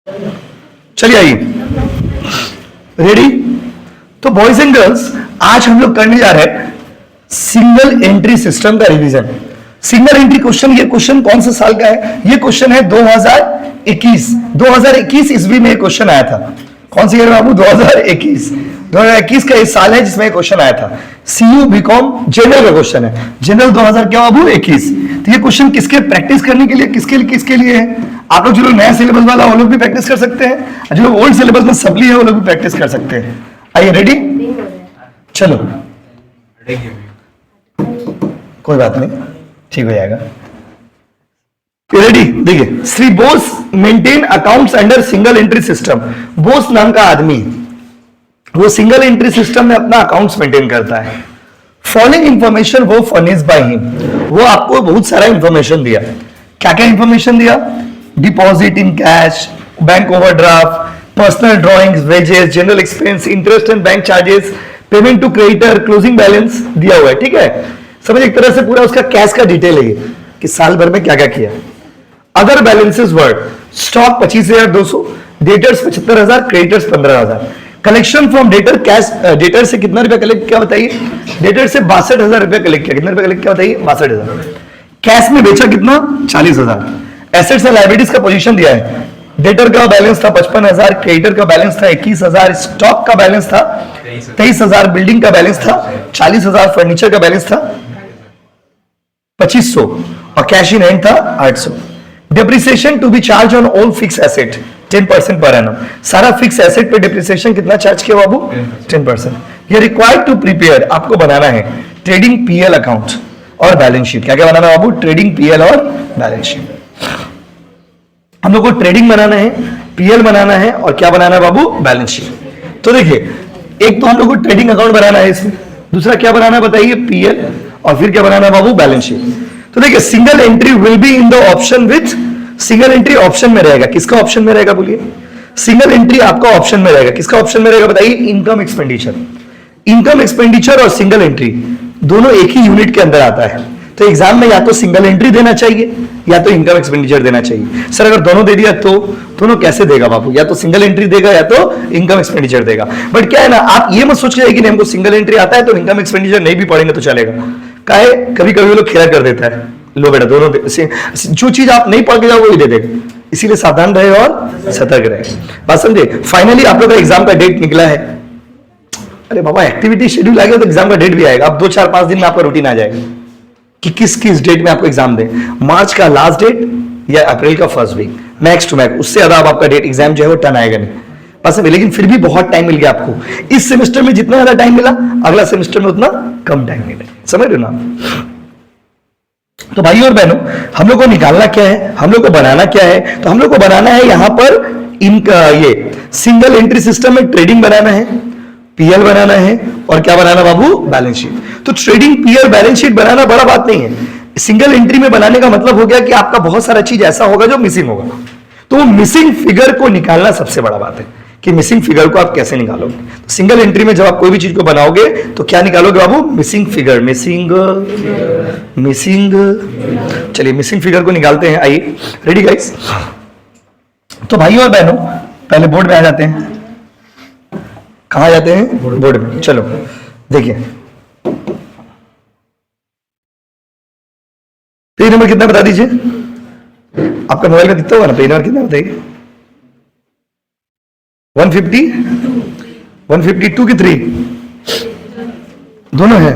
चलिए आइए, रेडी। तो बॉयज एंड गर्ल्स, आज हम लोग करने जा रहे हैं सिंगल एंट्री सिस्टम का रिवीजन। सिंगल एंट्री क्वेश्चन, ये क्वेश्चन कौन से साल का है? ये क्वेश्चन है 2021 ईस्वी में क्वेश्चन आया था। कौन सी ईयर बाबू? 2021 का इस साल है जिसमें क्वेश्चन आया था। सीयू बीकॉम जनरल का क्वेश्चन है, जनरल 2000 क्या बाबू 21। तो ये क्वेश्चन किसके प्रैक्टिस करने के लिए, किसके लिए है? आप लोग जो लोग नया सिलेबस वाला वो लोग भी प्रैक्टिस कर सकते हैं, जो लोग ओल्ड सिलेबस में सबली है वो लोग भी प्रैक्टिस कर सकते हैं। आइए, रेडी? चलो, कोई बात नहीं, ठीक हो जाएगा। रेडी? देखिए, Shri Bose maintain accounts under single entry system. Bose नाम का आदमी, वो सिंगल एंट्री सिस्टम में अपना अकाउंट्स मेंटेन करता है। फॉलोइंग इंफॉर्मेशन वो फर्निश्ड बाय हिम, वो आपको बहुत सारा इंफॉर्मेशन दिया। क्या क्या इंफॉर्मेशन दिया? Deposit in cash, bank overdraft, personal drawings, wages, general expense, interest and bank charges, payment to creditor, closing balance दिया हुआ है। ठीक है, समझ, एक तरह से पूरा उसका कैश का डिटेल है कि साल भर में क्या क्या किया। Other balances word, stock 25,200, debtors 75,000, creditors 15,000। Collection from debtor, cash debtor से कितना रुपया कलेक्ट किया बताइए? डेटर से 62,000 रुपया कलेक्ट किया। कितना रुपया कलेक्ट किया बताइए? 62,000। कैश में बेचा कितना? 40,000। एसेट्स और लायबिलिटीज का पोजीशन दिया है। डेटर का बैलेंस था 55,000, क्रेडिटर का बैलेंस था 21,000, स्टॉक का बैलेंस था 23,000, बिल्डिंग का बैलेंस था 40,000, फर्नीचर का बैलेंस था 2500 और कैश इन हैंड था 800। Depreciation to be charge on all fix asset 10% per annum. सारा फिक्स एसेट पे डिप्रिसिएशन कितना चार्ज किया बाबू? 10%। ये रिक्वायर्ड टू प्रिपेयर, आपको बनाना है ट्रेडिंग पीएल अकाउंट और बैलेंस शीट। क्या क्या बनाना है बाबू? ट्रेडिंग पीएल और बैलेंस शीट। हम लोग को ट्रेडिंग बनाना है, पीएल बनाना है और क्या बनाना है बाबू? Balance sheet. तो देखिए, एक तो हम लोग को ट्रेडिंग अकाउंट बनाना है इसमें, दूसरा क्या बनाना है बताइए? पीएल, और फिर क्या बनाना है बाबू? Balance sheet. तो देखिए, single entry will be in the option with, single entry option में रहेगा। किसका ऑप्शन में रहेगा बोलिए? सिंगल एंट्री आपका ऑप्शन में रहेगा। किसका ऑप्शन में रहेगा बताइए? Income expenditure. इनकम एक्सपेंडिचर और सिंगल एंट्री दोनों एक ही यूनिट के अंदर आता है। तो एग्जाम में या तो सिंगल एंट्री देना चाहिए या तो इनकम एक्सपेंडिचर देना चाहिए। सर अगर दोनों दे दिया तो दोनों कैसे देगा बाबू? या तो सिंगल एंट्री देगा या तो इनकम एक्सपेंडिचर देगा। बट क्या है ना, आप ये मत सोच रहे कि हमको सिंगल एंट्री आता है तो इनकम एक्सपेंडिचर नहीं भी पढ़ेंगे तो चलेगा। काहे? कभी कभी वो लोग खेला कर देता है, लो बेटा दोनों जो चीज आप नहीं पढ़ के जाओ वही दे देगा। इसीलिए सावधान रहे और सतर्क रहे। बात समझे? फाइनली आप लोग का एग्जाम का डेट निकला है। अरे बाबा, एक्टिविटी शेड्यूल आ गया तो एग्जाम का डेट भी आएगा। अब 2-4-5 दिन में आपका रूटीन आ जाएगा कि किस डेट में आपको एग्जाम दे। मार्च का लास्ट डेट या अप्रैल का first week, max to max. उससे ज्यादा आपका डेट एग्जाम जो है वो टर्न आएगा नहीं। बस, लेकिन फिर भी बहुत टाइम मिल गया आपको। इस सेमेस्टर में जितना ज्यादा टाइम मिला, अगला सेमेस्टर में उतना कम टाइम मिले। समझ रहे हो ना? तो भाई और बहनों, हम लोग को निकालना क्या है, हम लोग को बनाना क्या है? तो हम लोग को बनाना है यहां पर इनका ये सिंगल एंट्री सिस्टम में ट्रेडिंग बनाना है, पीएल बनाना है और क्या बनाना बाबू? Balance sheet. तो ट्रेडिंग, पीएल, बैलेंस शीट बनाना बड़ा बात नहीं है। सिंगल एंट्री में बनाने का मतलब हो गया कि आपका बहुत सारा चीज ऐसा होगा जो मिसिंग होगा। तो वो मिसिंग फिगर को निकालना सबसे बड़ा बात है कि मिसिंग फिगर को आप कैसे निकालोगे। तो सिंगल एंट्री में जब आप कोई भी चीज को बनाओगे तो क्या निकालोगे बाबू? Missing figure. मिसिंग। चलिए मिसिंग फिगर को निकालते हैं। आइए, रेडी गाइस? तो भाइयों और बहनों, पहले बोर्ड में आ जाते हैं। कहां जाते हैं? बोर्ड में। चलो देखिए, पेज नंबर कितना बता दीजिए? आपका मोबाइल में दिखता होगा ना, पेज नंबर कितना बताइए? 150, 152 की 3 दोनों है।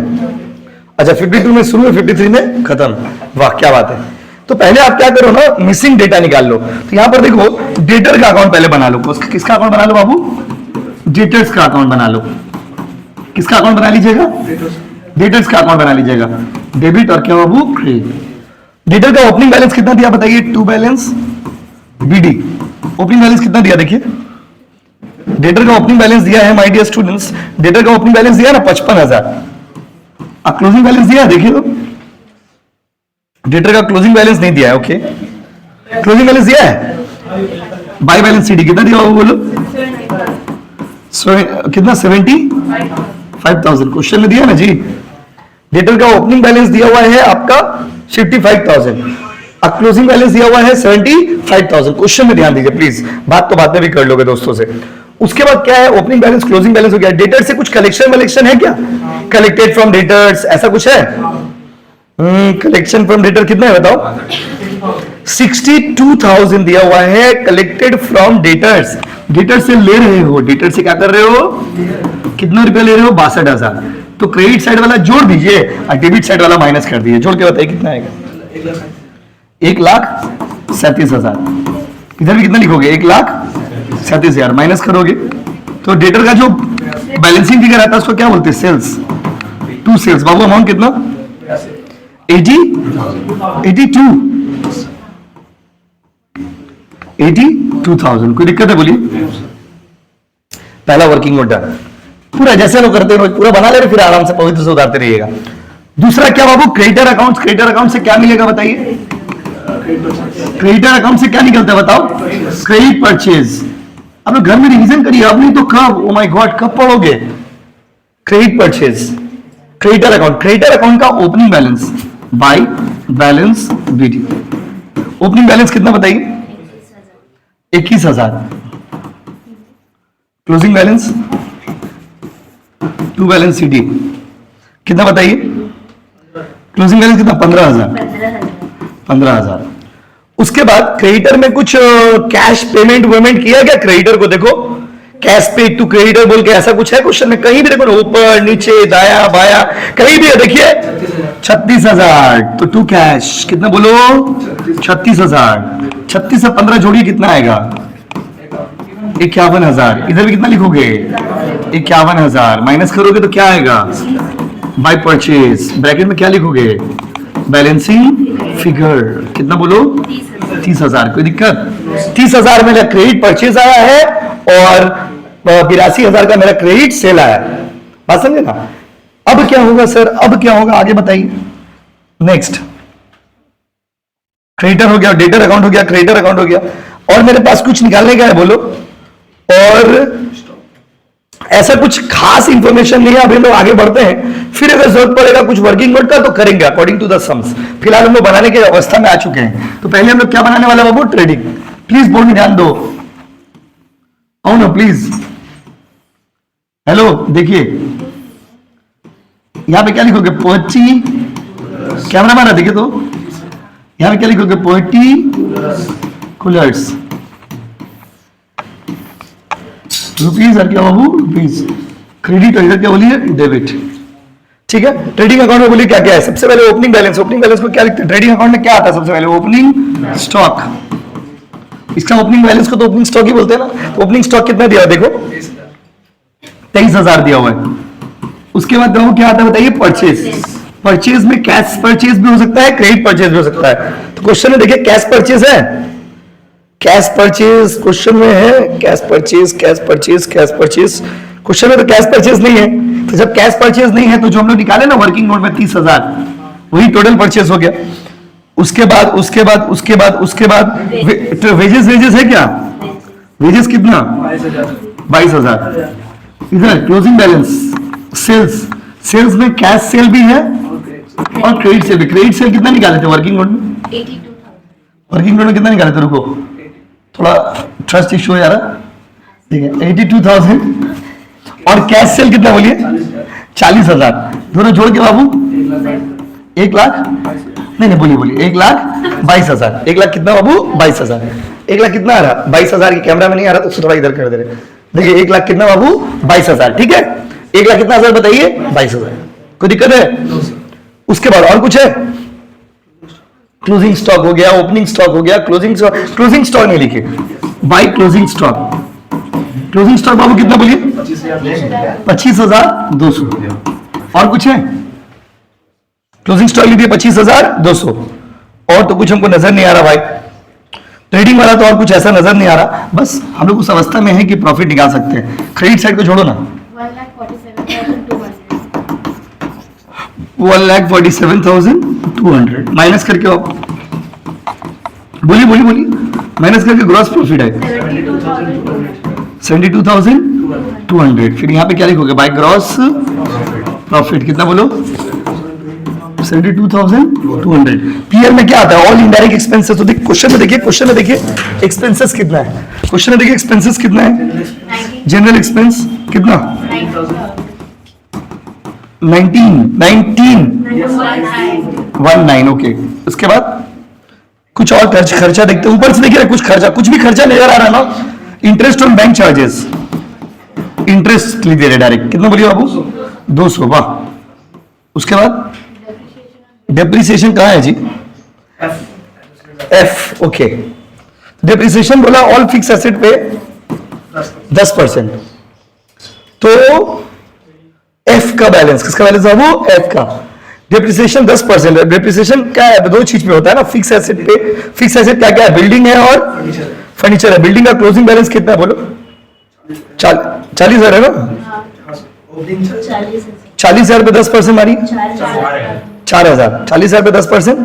अच्छा, 52 में शुरू है, 53 में खत्म। वाह, क्या बात है। तो पहले आप क्या करो ना, मिसिंग डेटा निकाल लो। तो यहां पर देखो, डेटर का अकाउंट पहले बना लो। किसका अकाउंट बना लो बाबू? डेटर्स का अकाउंट बना लो। किसका अकाउंट बना लीजिएगा? डेटर्स का अकाउंट बना लीजिएगा। डेबिट और क्या बाबू? क्रेडिट। डेटर का ओपनिंग बैलेंस कितना दिया बताइए? To balance BD. Opening balance कितना दिया देखिए? डेटर का ओपनिंग बैलेंस दिया है माय डियर स्टूडेंट्स, डेटर का ओपनिंग बैलेंस दिया ना 55,000। अब क्लोजिंग बैलेंस दिया देखिए, तो डेटर का क्लोजिंग बैलेंस नहीं दिया है। ओके, क्लोजिंग बैलेंस दिया है। बाय बैलेंस सीडी कितना दिया होगा बोलो? कितना? 75,000 क्वेश्चन में दिया ना जी। डेटर का ओपनिंग बैलेंस दिया हुआ है आपका 55,000। अब क्लोजिंग बैलेंस दिया हुआ है 75,000। क्वेश्चन में ध्यान दीजिए प्लीज, बात तो बाद में भी कर लोगे दोस्तों से। उसके बाद क्या है, ओपनिंग बैलेंस क्लोजिंग बैलेंस हो गया। डेटर से कुछ कलेक्शन वलेक्शन है क्या? कलेक्टेड फ्रॉम डेटर्स ऐसा कुछ है? कलेक्शन फ्रॉम डेटर कितना है बताओ? 62,000 दिया हुआ है कलेक्टेड फ्रॉम डेटर्स। डेटर से ले रहे हो, डेटर से क्या कर रहे हो? कितना रुपया ले रहे हो? 62,000। तो क्रेडिट साइड वाला जोड़ दीजिए और डेबिट साइड वाला माइनस कर दीजिए। जोड़ के बताइए कितना आएगा? 1,37,000। इधर भी कितना लिखोगे? 1,37,000 माइनस करोगे तो डेटर का जो बैलेंसिंग फिगर आता है उसको क्या बोलते हैं? सेल्स। To sales. बाबू अमाउंट कितना? 82,000। कोई दिक्कत है बोलिए? पहला वर्किंग नोट डन। पूरा जैसे लोग करते हैं रोज पूरा बना ले रहे, फिर आराम से पवित्र से उतारते रहिएगा। दूसरा क्या बाबू? Creditor account. क्रेडिटर अकाउंट से क्या मिलेगा बताइए? क्रेडिटर अकाउंट से क्या निकलता है बताओ? Credit purchase. अब घर में रिवीजन करिए, अब नहीं तो कब? ओ माय गॉड, कब पढ़ोगे? Credit purchase, creditor account. Creditor account का opening balance by balance BD. Opening balance कितना बताइए? 21,000। Closing balance to balance CD कितना बताइए? क्लोजिंग बैलेंस कितना? 15,000। उसके बाद क्रेडिटर में कुछ कैश पेमेंट वेमेंट किया क्या क्रेडिटर को? देखो कैश पे टू क्रेडिटर बोल के ऐसा कुछ है क्वेश्चन में? कहीं भी देखो ना, ऊपर नीचे दाया बाया कहीं भी है, देखिए 36,000। तो टू कैश कितना बोलो? 36,000। 36 से 15 जोड़िए कितना आएगा? 51,000। इधर भी कितना लिखोगे? 51,000 माइनस करोगे तो क्या आएगा? By purchase. ब्रैकेट में क्या लिखोगे? बैलेंसिंग फिगर कितना बोलो? 30,000। कोई दिक्कत? 30,000 मेरा क्रेडिट परचेज आया है और 82,000 का मेरा क्रेडिट सेल आया है। बात समझे ना? अब क्या होगा सर? अब क्या होगा आगे बताइए। नेक्स्ट क्रेडिटर हो गया, डेटर अकाउंट हो गया, क्रेडिटर अकाउंट हो गया, और मेरे पास कुछ निकालने का है बोलो। और ऐसा कुछ खास इंफॉर्मेशन नहीं है। अभी हम लोग आगे बढ़ते हैं, फिर अगर जरूरत पड़ेगा कुछ वर्किंग नोट का तो करेंगे अकॉर्डिंग टू द सम्स। फिलहाल हम लोग बनाने की अवस्था में आ चुके हैं। तो पहले हम लोग क्या बनाने वाले बाबू? ट्रेडिंग। प्लीज बोर्ड में ध्यान दो। आओ ना प्लीज। हेलो देखिए यहां पे क्या लिखोगे? पोएट्री। कैमरा मैन देखिए तो यहां पे क्या लिखोगे? Poetry coolers rupees. और क्या बाबू? रुपीज। क्रेडिट और इधर क्या बोलिए? डेबिट। ठीक है। ट्रेडिंग अकाउंट में बोलिए क्या क्या है? सबसे पहले ओपनिंग बैलेंस। ओपनिंग बैलेंस को क्या लिखते हैं? ट्रेडिंग अकाउंट में क्या आता है सबसे पहले? Opening stock. इसका ओपनिंग बैलेंस को तो ओपनिंग स्टॉक ही बोलते हैं ना। ओपनिंग स्टॉक कितना दिया? देखो 23,000 दिया हुआ है। उसके बाद देखो क्या आता है बताइए? परचेज। परचेज में कैश परचेज भी हो सकता है, क्रेडिट परचेज भी हो सकता है। तो क्वेश्चन में देखिए कैश परचेज है, कैश परचेज क्वेश्चन में है। Cash purchase, cash purchase, cash purchase. Question में तो कैश परचेज नहीं है। तो जब कैश परचेज नहीं है तो जो हम लोग निकाले ना वर्किंग नोट में 30,000, वही टोटल परचेज हो गया। उसके बाद वेजेस। वेजेस है क्या? वेजेस कितना? 22,000। इधर क्लोजिंग बैलेंस सेल्स। सेल्स में कैश सेल भी है और क्रेडिट सेल भी। क्रेडिट सेल कितना निकाले थे वर्किंग नोट में? 82,000। वर्किंग नोट में कितना निकाले थे? रुको थोड़ा ट्रस्ट इश्यू है यार। ठीक है 82,000। और कैश सेल कितना बोलिए? 40,000। दोनों जोड़ के बाबू 1 लाख नहीं बोलिए 1,22,000। 1 लाख कितना बाबू? 22,000। 1 लाख कितना आ रहा? 22,000 की कैमरा में नहीं आ रहा तो उसको थोड़ा इधर कर दे रहे। देखिए 1 लाख कितना बाबू? 22,000। ठीक है 1 लाख कितना हजार बताइए? 22,000। कोई दिक्कत है? उसके बाद और कुछ है? क्लोजिंग स्टॉक हो गया, ओपनिंग स्टॉक हो गया, क्लोजिंग स्टॉक नहीं लिखे, by closing stock. Closing stock बाबू कितना बोलिए? 25,200। और कुछ है? क्लोजिंग स्टॉक लिखिए 25,200। और तो कुछ हमको नजर नहीं आ रहा भाई। ट्रेडिंग वाला तो और कुछ ऐसा नजर नहीं आ रहा। बस हम लोग उस अवस्था में है कि प्रॉफिट निकाल सकते हैं। क्रेडिट साइड को छोड़ो ना। 1,47,200 माइनस करके बोलिए माइनस करके ग्रॉस प्रॉफिट है 72,200। फिर यहाँ पे क्या लिखोगे? बाय ग्रॉस प्रॉफिट कितना बोलो? 72,200। पीएल में क्या आता है? All indirect expenses. तो देखिए क्वेश्चन में देखिए एक्सपेंसेस कितना है। क्वेश्चन में देखिए एक्सपेंसेस कितना है। जनरल एक्सपेंस कितना? 19 ओके। उसके बाद कुछ और खर्चा देखते हैं। ऊपर से देखिए कुछ खर्चा, कुछ भी खर्चा नजर आ रहा है ना। Interest on bank charges, interest लिख दे रहे डायरेक्ट। कितना बोलिए बाबू? 200। वाह। उसके बाद डेप्रिसिएशन कहाँ है जी? एफ। ओके। डेप्रिसिएशन बोला ऑल फिक्स एसेट पे 10%। तो एफ का बैलेंस, किसका बैलेंस है वो? एफ का। डेप्रिसिएशन 10% है। डेप्रिसिएशन क्या है? दो चीज पे होता है ना, फिक्स एसेट पे। फिक्स एसेट क्या क्या है? बिल्डिंग है और फर्नीचर है। बिल्डिंग का क्लोजिंग बैलेंस कितना है बोलो? 40,000 है ना? 40,000 पे 10% मारी 4,000। 40,000 पे 10%।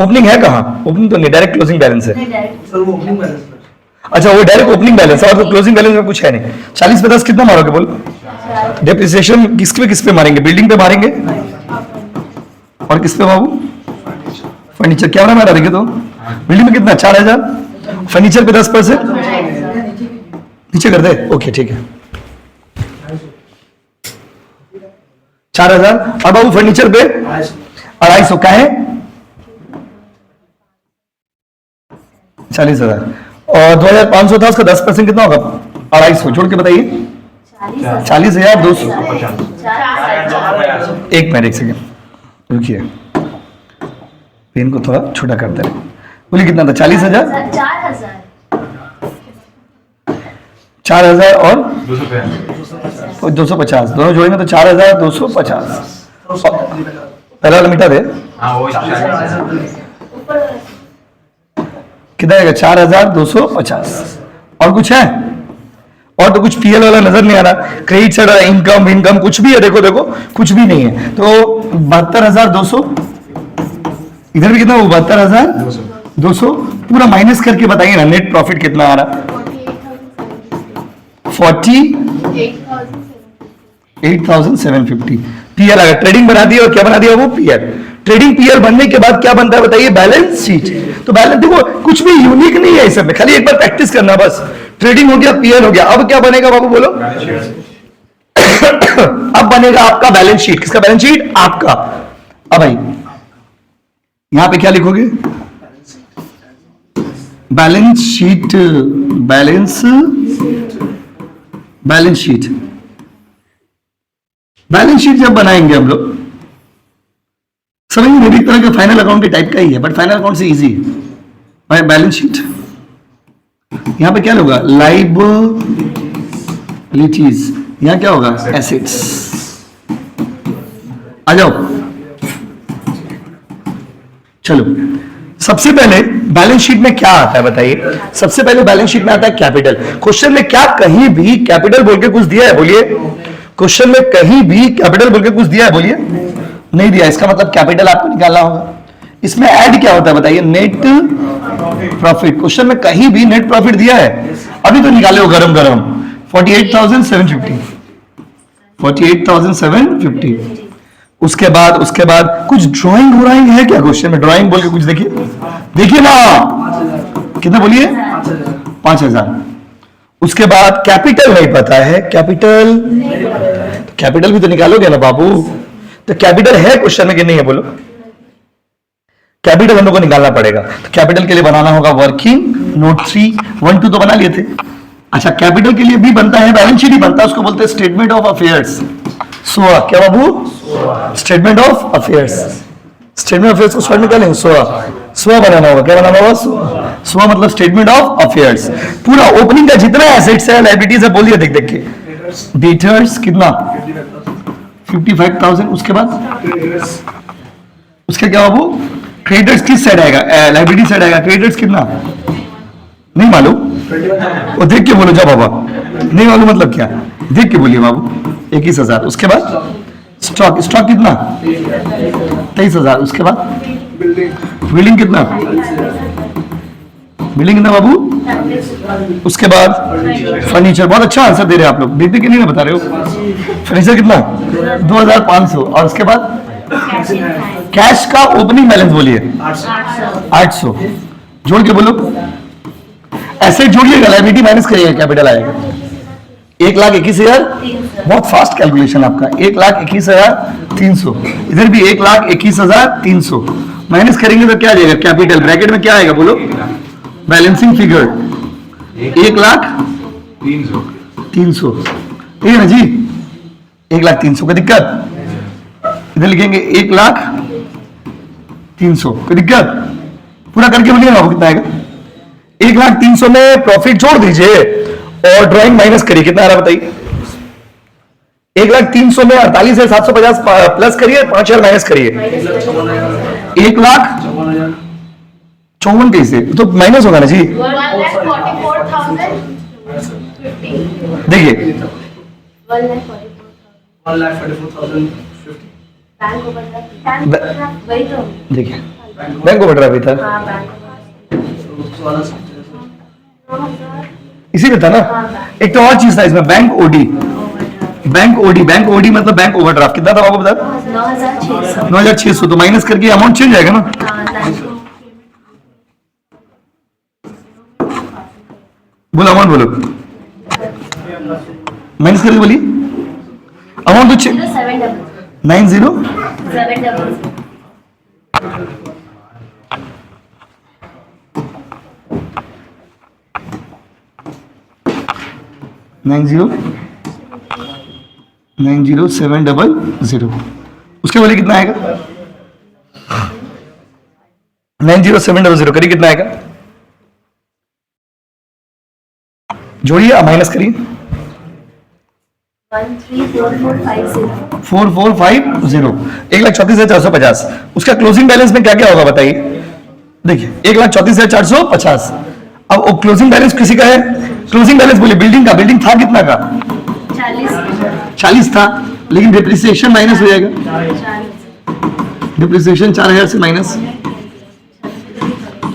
ओपनिंग है कहाँ? ओपनिंग तो नहीं, डायरेक्ट क्लोजिंग बैलेंस है। अच्छा, वो डायरेक्ट ओपनिंग बैलेंस है और तो क्लोजिंग बैलेंस में कुछ है नहीं। 40 पे 10 कितना मारोगे बोलो? डेप्रिसिएशन किस पे मारेंगे? बिल्डिंग पे मारेंगे और किस पे बाबू? फर्नीचर। क्या मारा? देखिए तो बिल्डिंग में कितना? 4,000। फर्नीचर पे 10%। नीचे कर दे। ओके ठीक है, 4,000। और बाबू फर्नीचर पे 250 का है 40,000। और 2,500 था, उसका 10% कितना होगा? 250 जोड़ के बताइए। 40,200। एक मिनट, एक सेकेंड रुकिए, पेन को थोड़ा छोटा करते रहे। बोलिए कितना था? 40,000। 4,000 और 250 दोनों जोड़ेंगे तो 4,250। पहला वाला मिटा दे। कितना आएगा? 4,250। और कुछ है? और तो कुछ पीएल वाला नजर नहीं आ रहा। क्रेडिट साइड इनकम कुछ भी है? देखो कुछ भी नहीं है। तो 72,200। इधर भी कितना? 72,200। पूरा माइनस करके बताइए ना, नेट प्रॉफिट कितना आ रहा? 48,750। पीएल अगर ट्रेडिंग बना दिया और क्या बना दिया वो? पीएल। ट्रेडिंग पीएल बनने के बाद क्या बनता है बताइए? Balance sheet. तो बैलेंस देखो कुछ भी यूनिक नहीं है इस सब में, खाली एक बार प्रैक्टिस करना बस। ट्रेडिंग हो गया, पीएल हो गया, अब क्या बनेगा बाबू बोलो? अब बनेगा आपका बैलेंस शीट। किसका बैलेंस शीट? आपका। अब भाई यहां पे क्या लिखोगे? Balance sheet. Balance sheet. Balance sheet जब बनाएंगे हम लोग, समझिए मेरी तरह का फाइनल अकाउंट के टाइप का ही है, बट फाइनल अकाउंट से इजी है भाई। बैलेंस शीट यहां पे क्या होगा? लायबिलिटीज। यहां क्या होगा? एसेट्स। आ जाओ, चलो सबसे पहले बैलेंस शीट में क्या आता है बताइए? सबसे पहले बैलेंस शीट में आता है कैपिटल। क्वेश्चन में क्या कहीं भी कैपिटल बोल के कुछ दिया है? बोलिए। क्वेश्चन में कहीं भी कैपिटल बोल के कुछ दिया है? बोलिए। नहीं दिया। इसका मतलब कैपिटल आपको निकालना होगा। इसमें ऐड क्या होता है बताइए? Net profit. क्वेश्चन में कहीं भी नेट प्रॉफिट दिया है? अभी तो निकाले हो गरम 48,750। 48,750। उसके बाद कुछ ड्राइंग है क्या क्वेश्चन में? ड्राइंग बोल के कुछ देखिए ना। कितना बोलिए? 5,000। उसके बाद कैपिटल नहीं पता है। कैपिटल भी तो निकालोगे ना बाबू। तो कैपिटल है क्वेश्चन में कि नहीं है बोलो? कैपिटल हम लोग को निकालना पड़ेगा। तो कैपिटल के लिए बनाना होगा वर्किंग नोट 3, 1, 2 तो बना लिए थे। अच्छा, कैपिटल के लिए भी बनता है, बैलेंस शीट ही बनता है, उसको बोलते हैं स्टेटमेंट ऑफ अफेयर्स। सोआ। क्या बाबू? Statement of affairs. Statement of affairs को शॉर्ट में क्या लेंगे? सोआ बनाना होगा। क्या बनाना होगा? सोआ मतलब स्टेटमेंट ऑफ अफेयर्स। पूरा ओपनिंग का जितना एसेट्स है, लायबिलिटीज है, बोलिए देख के। डेटर्स कितना? 55,000। उसके बाद उसके क्या बाबू? क्रेडिटर्स किस साइड आएगा? लायबिलिटी साइड आएगा। क्रेडिटर्स कितना? नहीं मालूम? वो देख के बोलो। जा बाबा, नहीं मालूम मतलब क्या? देख के बोलिए बाबू। 21,000। उसके बाद स्टॉक कितना? 23,000। उसके बाद बिल्डिंग कितना? बिल्डिंग कितना बाबू? उसके बाद फर्नीचर। बहुत अच्छा आंसर दे रहे हैं आप लोग, देख के नहीं ना बता रहे हो। फर्नीचर कितना? 2,500। और उसके बाद कैश का ओपनिंग बैलेंस बोलिए 800, जोड़ के बोलो। एसेट जोड़िएगा, लायबिलिटी माइनस करिएगा, कैपिटल आएगा 1,21,000। बहुत फास्ट कैलकुलेशन आपका, 1,21,300। इधर भी 1,21,300 माइनस करेंगे तो क्या आ जाएगा, कैपिटल ब्रैकेट में क्या आएगा बोलो, बैलेंसिंग फिगर 1,03,000, ठीक है ना जी, 1,03,000 का दिक्कत। इधर लिखेंगे 1,03,000, कोई दिक्कत, पूरा करके बोलिए ना कितना आएगा। 1,03,000 में प्रॉफिट जोड़ दीजिए और ड्राइंग माइनस करिए, कितना आ रहा बताइए। 1,03,000 में 48,750 प्लस करिए, 5,000 माइनस करिए, 1,54,000 कैसे, तो माइनस होगा ना जी। देखिए 1,44,050 देखिए बैंक ओवरड्राफ्ट अभी था, इसी में था ना। एक तो और चीज था इसमें, बैंक ओडी मतलब बैंक ओवरड्राफ्ट। कितना था आपको बता, 9,600। तो माइनस करके अमाउंट चेंज जाएगा ना। बोलो अमाउंट बोलो, माइनस करके बोलिए अमाउंट तो 90 90,700। उसके बोले कितना आएगा, 90,700 करिए, कितना आएगा, जोड़िए माइनस करिए, 4450, 1,34,450। उसका क्लोजिंग बैलेंस में क्या क्या होगा बताइए। देखिए 1,34,450। अब वो क्लोजिंग बैलेंस किसी का है, क्लोजिंग बैलेंस बोलिए बिल्डिंग का, बिल्डिंग था कितना का, 40 था, लेकिन डिप्रिसिएशन माइनस हो जाएगा, डिप्रिसिएशन 4,000 से माइनस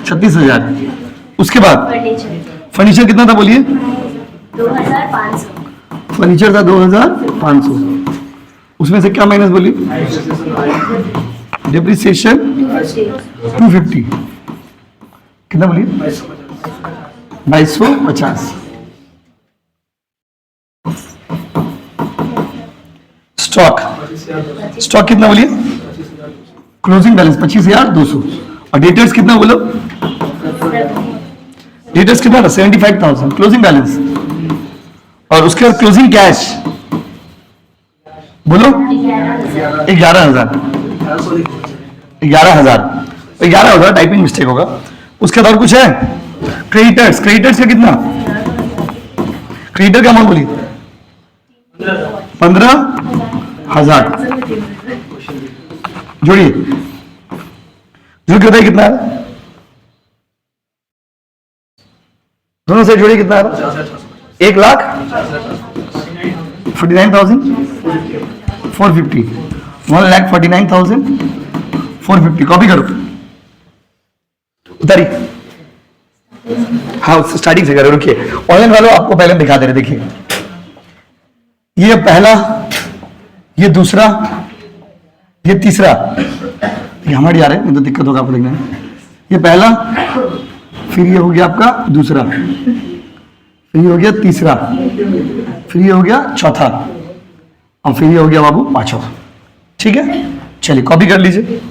36,000। उसके बाद फर्नीचर कितना था बोलिए, 2,500। फर्नीचर था 2,500। उसमें से क्या माइनस बोलिए, डिप्रिसिएशन 250, कितना बोलिए, 2,250। स्टॉक कितना बोलिए, क्लोजिंग बैलेंस 25,200। और डेटर्स कितना बोलो, डेटर्स कितना था, 75,000 क्लोजिंग बैलेंस। और उसके बाद क्लोजिंग कैश बोलो 11,000। 11,000 टाइपिंग मिस्टेक होगा। उसके बाद और कुछ है, क्रेडिटर्स का कितना, क्रेडिटर का अमाउंट बोलिए 15,000। जोड़िए, जोड़ के बताइए कितना है, दोनों से जोड़िए कितना है, 1,49,450, 1,49,450। कॉपी करो, उतारी, हाँ स्टार्टिंग से करो, रुकिए ऑनलाइन वालों आपको पहले दिखा दे रहे। देखिए ये पहला, ये दूसरा, ये तीसरा, ये हमारे आ रहे हैं, तो दिक्कत होगा आपको देखना है। ये पहला, फिर ये हो गया आपका दूसरा, फिर ये हो गया तीसरा, फिर ये हो गया चौथा, और फिर ये हो गया बाबू पांचवा। ठीक है, चलिए कॉपी कर लीजिए।